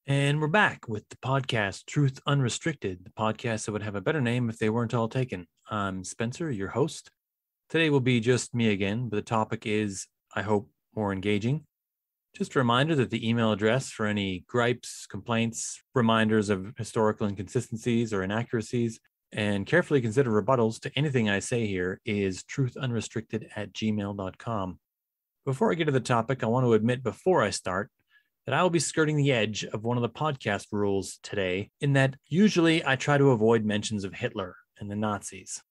And we're back with the podcast Truth Unrestricted, the podcast that would have a better name if they weren't all taken. I'm Spencer, your host. Today will be just me again, but the topic is, I hope, more engaging. Just a reminder that the email address for any gripes, complaints, reminders of historical inconsistencies or inaccuracies, and carefully consider rebuttals to anything I say here is truthunrestricted@gmail.com. Before I get to the topic, I want to admit before I start that I will be skirting the edge of one of the podcast rules today, in that usually I try to avoid mentions of Hitler and the Nazis.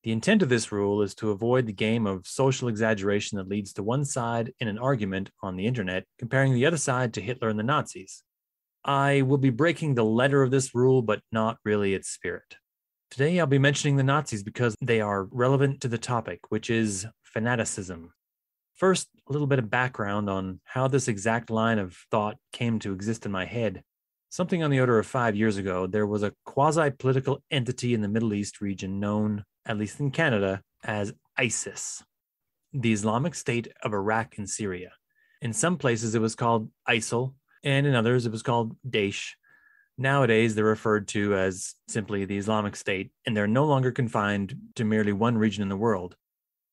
The intent of this rule is to avoid the game of social exaggeration that leads to one side in an argument on the internet comparing the other side to Hitler and the Nazis. I will be breaking the letter of this rule, but not really its spirit. Today I'll be mentioning the Nazis because they are relevant to the topic, which is fanaticism. First, a little bit of background on how this exact line of thought came to exist in my head. Something on the order of 5 years ago, there was a quasi-political entity in the Middle East region known, at least in Canada, as ISIS, the Islamic State of Iraq and Syria. In some places it was called ISIL, and in others it was called Daesh. Nowadays they're referred to as simply the Islamic State, and they're no longer confined to merely one region in the world.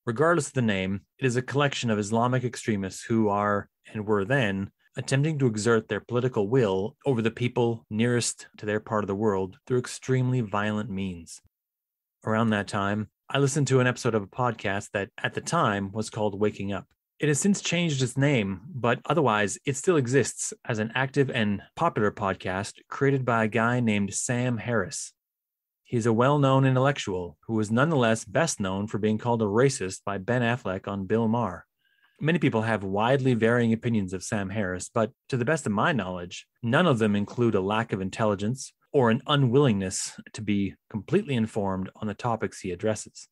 Regardless of the name, it is a collection of Islamic extremists who are, and were then, attempting to exert their political will over the people nearest to their part of the world through extremely violent means. Around that time, I listened to an episode of a podcast that, at the time, was called Waking Up. It has since changed its name, but otherwise, it still exists as an active and popular podcast created by a guy named Sam Harris. He is a well-known intellectual who is nonetheless best known for being called a racist by Ben Affleck on Bill Maher. Many people have widely varying opinions of Sam Harris, but to the best of my knowledge, none of them include a lack of intelligence or an unwillingness to be completely informed on the topics he addresses.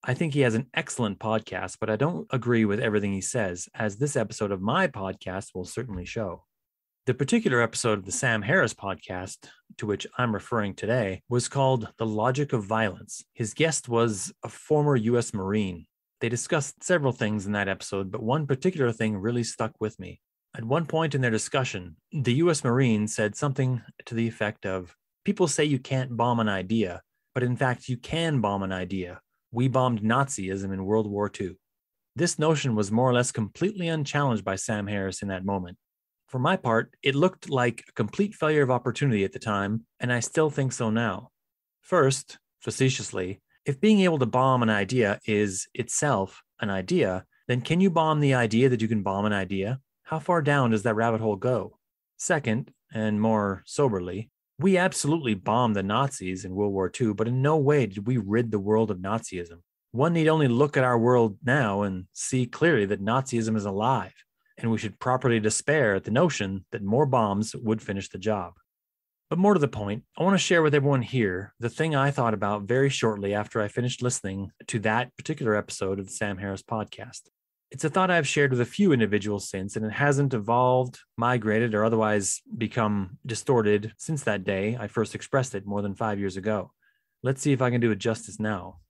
I think he has an excellent podcast, but I don't agree with everything he says, as this episode of my podcast will certainly show. The particular episode of the Sam Harris podcast, to which I'm referring today, was called The Logic of Violence. His guest was a former U.S. Marine. They discussed several things in that episode, but one particular thing really stuck with me. At one point in their discussion, the U.S. Marine said something to the effect of, "People say you can't bomb an idea, but in fact you can bomb an idea. We bombed Nazism in World War II." This notion was more or less completely unchallenged by Sam Harris in that moment. For my part, it looked like a complete failure of opportunity at the time, and I still think so now. First, facetiously, if being able to bomb an idea is itself an idea, then can you bomb the idea that you can bomb an idea? How far down does that rabbit hole go? Second, and more soberly, we absolutely bombed the Nazis in World War II, but in no way did we rid the world of Nazism. One need only look at our world now and see clearly that Nazism is alive, and we should properly despair at the notion that more bombs would finish the job. But more to the point, I want to share with everyone here the thing I thought about very shortly after I finished listening to that particular episode of the Sam Harris podcast. It's a thought I've shared with a few individuals since, and it hasn't evolved, migrated, or otherwise become distorted since that day I first expressed it more than 5 years ago. Let's see if I can do it justice now.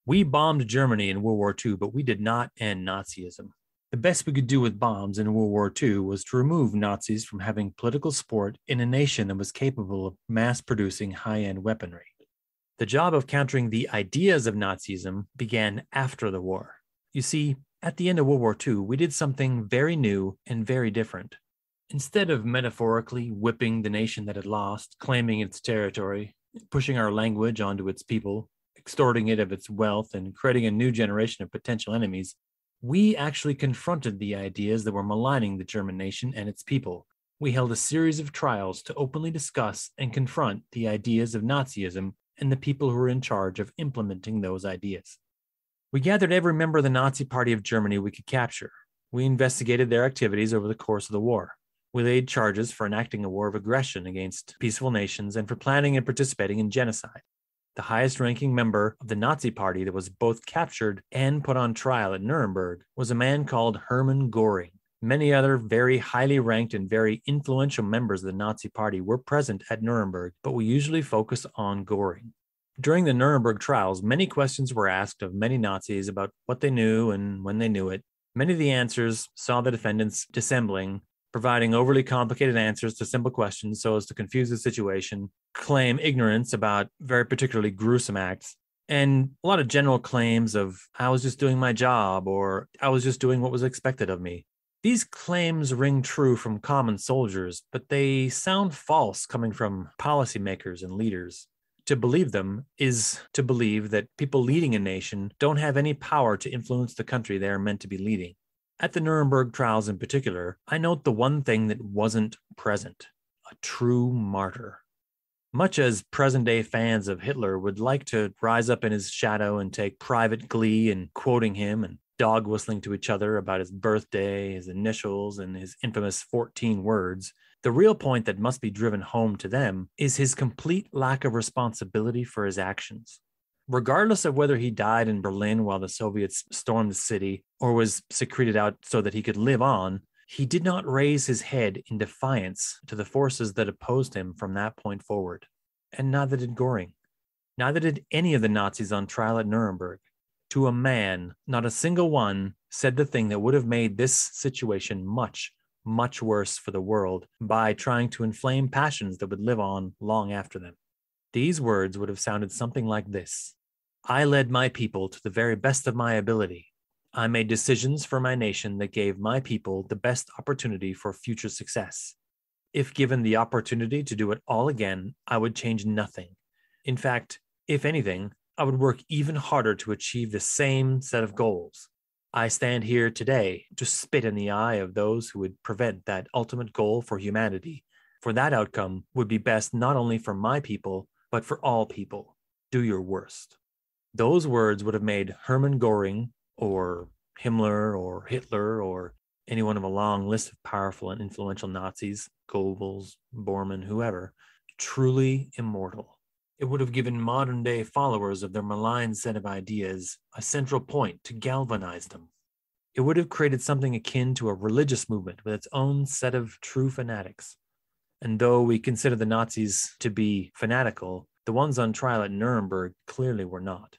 We bombed Germany in World War II, but we did not end Nazism. The best we could do with bombs in World War II was to remove Nazis from having political support in a nation that was capable of mass-producing high-end weaponry. The job of countering the ideas of Nazism began after the war. You see, at the end of World War II, we did something very new and very different. Instead of metaphorically whipping the nation that had lost, claiming its territory, pushing our language onto its people, extorting it of its wealth, and creating a new generation of potential enemies, we actually confronted the ideas that were maligning the German nation and its people. We held a series of trials to openly discuss and confront the ideas of Nazism and the people who were in charge of implementing those ideas. We gathered every member of the Nazi Party of Germany we could capture. We investigated their activities over the course of the war. We laid charges for enacting a war of aggression against peaceful nations and for planning and participating in genocide. The highest-ranking member of the Nazi Party that was both captured and put on trial at Nuremberg was a man called Hermann Göring. Many other very highly ranked and very influential members of the Nazi Party were present at Nuremberg, but we usually focus on Göring. During the Nuremberg trials, many questions were asked of many Nazis about what they knew and when they knew it. Many of the answers saw the defendants dissembling, providing overly complicated answers to simple questions so as to confuse the situation, claim ignorance about very particularly gruesome acts, and a lot of general claims of, I was just doing my job, or I was just doing what was expected of me. These claims ring true from common soldiers, but they sound false coming from policymakers and leaders. To believe them is to believe that people leading a nation don't have any power to influence the country they are meant to be leading. At the Nuremberg trials in particular, I note the one thing that wasn't present: a true martyr. Much as present-day fans of Hitler would like to rise up in his shadow and take private glee in quoting him and dog whistling to each other about his birthday, his initials, and his infamous 14 words, the real point that must be driven home to them is his complete lack of responsibility for his actions. Regardless of whether he died in Berlin while the Soviets stormed the city or was secreted out so that he could live on, he did not raise his head in defiance to the forces that opposed him from that point forward. And neither did Göring. Neither did any of the Nazis on trial at Nuremberg. To a man, not a single one said the thing that would have made this situation much, much worse for the world by trying to inflame passions that would live on long after them. These words would have sounded something like this: I led my people to the very best of my ability. I made decisions for my nation that gave my people the best opportunity for future success. If given the opportunity to do it all again, I would change nothing. In fact, if anything, I would work even harder to achieve the same set of goals. I stand here today to spit in the eye of those who would prevent that ultimate goal for humanity, for that outcome would be best not only for my people, but for all people. Do your worst. Those words would have made Hermann Göring, or Himmler, or Hitler, or any one of a long list of powerful and influential Nazis, Goebbels, Bormann, whoever, truly immortal. It would have given modern-day followers of their malign set of ideas a central point to galvanize them. It would have created something akin to a religious movement with its own set of true fanatics. And though we consider the Nazis to be fanatical, the ones on trial at Nuremberg clearly were not.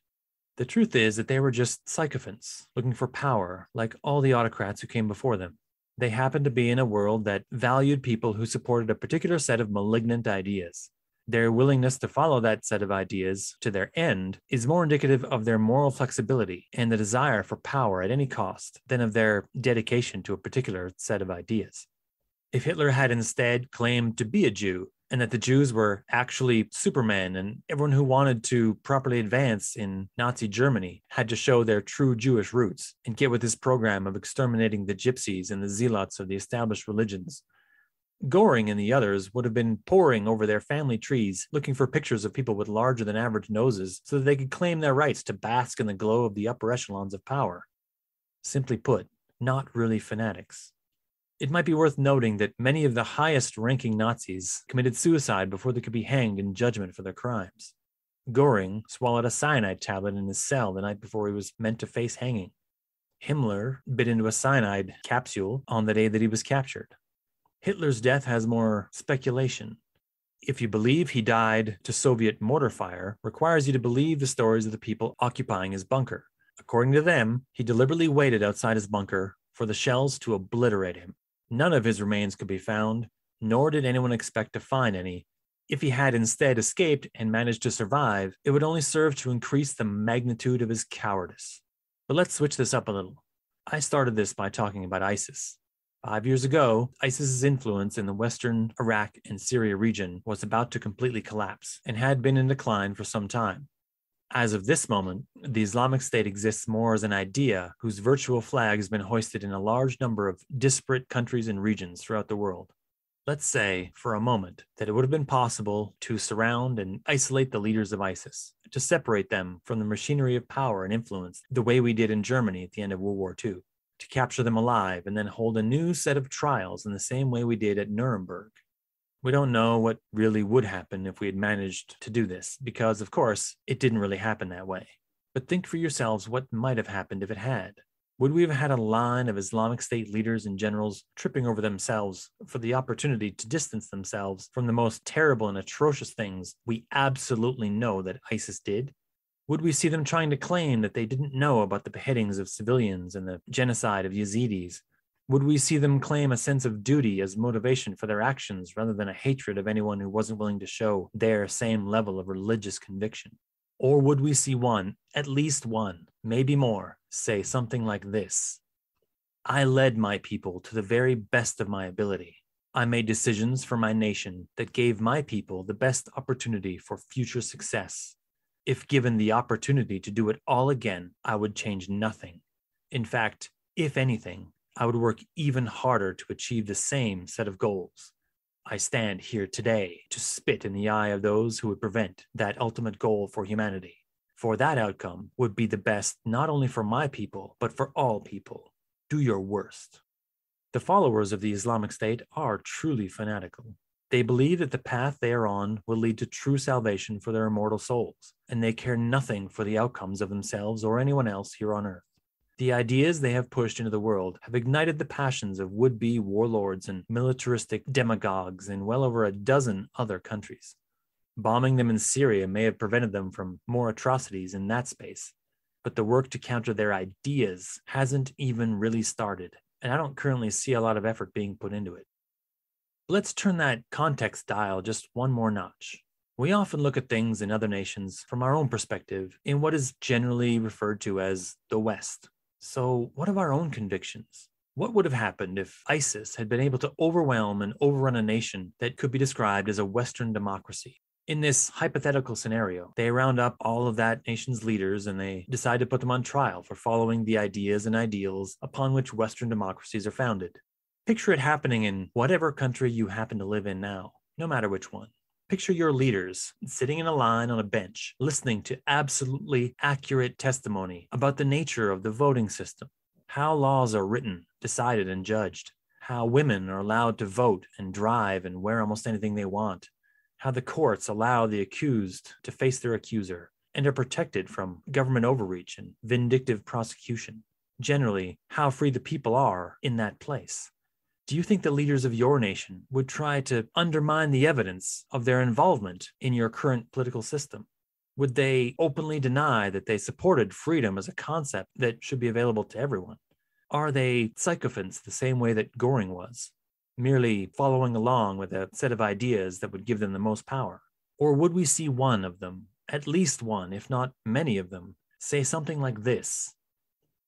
The truth is that they were just sycophants, looking for power, like all the autocrats who came before them. They happened to be in a world that valued people who supported a particular set of malignant ideas. Their willingness to follow that set of ideas to their end is more indicative of their moral flexibility and the desire for power at any cost than of their dedication to a particular set of ideas. If Hitler had instead claimed to be a Jew, and that the Jews were actually Supermen, and everyone who wanted to properly advance in Nazi Germany had to show their true Jewish roots and get with his program of exterminating the gypsies and the zealots of the established religions, Göring and the others would have been poring over their family trees, looking for pictures of people with larger than average noses so that they could claim their rights to bask in the glow of the upper echelons of power. Simply put, not really fanatics. It might be worth noting that many of the highest-ranking Nazis committed suicide before they could be hanged in judgment for their crimes. Göring swallowed a cyanide tablet in his cell the night before he was meant to face hanging. Himmler bit into a cyanide capsule on the day that he was captured. Hitler's death has more speculation. If you believe he died to Soviet mortar fire, requires you to believe the stories of the people occupying his bunker. According to them, he deliberately waited outside his bunker for the shells to obliterate him. None of his remains could be found, nor did anyone expect to find any. If he had instead escaped and managed to survive, it would only serve to increase the magnitude of his cowardice. But let's switch this up a little. I started this by talking about ISIS. 5 years ago, ISIS's influence in the western Iraq and Syria region was about to completely collapse and had been in decline for some time. As of this moment, the Islamic State exists more as an idea whose virtual flag has been hoisted in a large number of disparate countries and regions throughout the world. Let's say, for a moment, that it would have been possible to surround and isolate the leaders of ISIS, to separate them from the machinery of power and influence the way we did in Germany at the end of World War II, to capture them alive and then hold a new set of trials in the same way we did at Nuremberg. We don't know what really would happen if we had managed to do this, because, of course, it didn't really happen that way. But think for yourselves what might have happened if it had. Would we have had a line of Islamic State leaders and generals tripping over themselves for the opportunity to distance themselves from the most terrible and atrocious things we absolutely know that ISIS did? Would we see them trying to claim that they didn't know about the beheadings of civilians and the genocide of Yazidis? Would we see them claim a sense of duty as motivation for their actions rather than a hatred of anyone who wasn't willing to show their same level of religious conviction? Or would we see one, at least one, maybe more, say something like this: I led my people to the very best of my ability. I made decisions for my nation that gave my people the best opportunity for future success. If given the opportunity to do it all again, I would change nothing. In fact, if anything, I would work even harder to achieve the same set of goals. I stand here today to spit in the eye of those who would prevent that ultimate goal for humanity. For that outcome would be the best not only for my people, but for all people. Do your worst. The followers of the Islamic State are truly fanatical. They believe that the path they are on will lead to true salvation for their immortal souls, and they care nothing for the outcomes of themselves or anyone else here on earth. The ideas they have pushed into the world have ignited the passions of would-be warlords and militaristic demagogues in well over a dozen other countries. Bombing them in Syria may have prevented them from more atrocities in that space, but the work to counter their ideas hasn't even really started, and I don't currently see a lot of effort being put into it. Let's turn that context dial just one more notch. We often look at things in other nations from our own perspective in what is generally referred to as the West. So, what of our own convictions? What would have happened if ISIS had been able to overwhelm and overrun a nation that could be described as a Western democracy? In this hypothetical scenario, they round up all of that nation's leaders and they decide to put them on trial for following the ideas and ideals upon which Western democracies are founded. Picture it happening in whatever country you happen to live in now, no matter which one. Picture your leaders sitting in a line on a bench, listening to absolutely accurate testimony about the nature of the voting system, how laws are written, decided, and judged, how women are allowed to vote and drive and wear almost anything they want, how the courts allow the accused to face their accuser and are protected from government overreach and vindictive prosecution. Generally, how free the people are in that place. Do you think the leaders of your nation would try to undermine the evidence of their involvement in your current political system? Would they openly deny that they supported freedom as a concept that should be available to everyone? Are they sycophants the same way that Goring was, merely following along with a set of ideas that would give them the most power? Or would we see one of them, at least one, if not many of them, say something like this: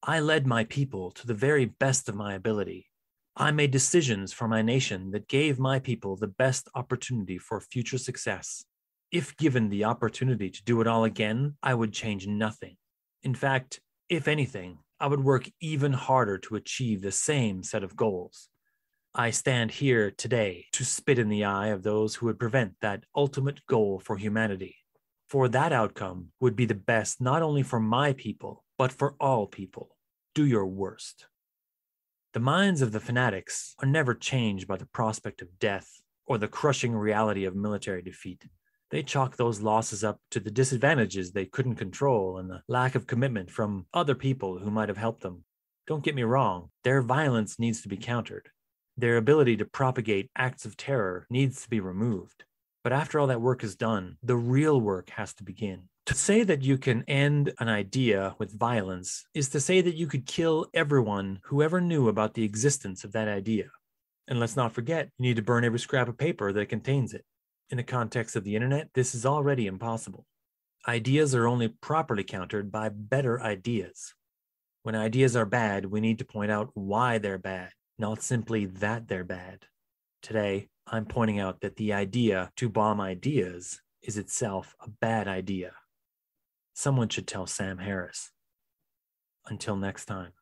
I led my people to the very best of my ability. I made decisions for my nation that gave my people the best opportunity for future success. If given the opportunity to do it all again, I would change nothing. In fact, if anything, I would work even harder to achieve the same set of goals. I stand here today to spit in the eye of those who would prevent that ultimate goal for humanity. For that outcome would be the best not only for my people, but for all people. Do your worst. The minds of the fanatics are never changed by the prospect of death or the crushing reality of military defeat. They chalk those losses up to the disadvantages they couldn't control and the lack of commitment from other people who might have helped them. Don't get me wrong, their violence needs to be countered. Their ability to propagate acts of terror needs to be removed. But after all that work is done, the real work has to begin. To say that you can end an idea with violence is to say that you could kill everyone who ever knew about the existence of that idea. And let's not forget, you need to burn every scrap of paper that contains it. In the context of the internet, this is already impossible. Ideas are only properly countered by better ideas. When ideas are bad, we need to point out why they're bad, not simply that they're bad. Today, I'm pointing out that the idea to bomb ideas is itself a bad idea. Someone should tell Sam Harris. Until next time.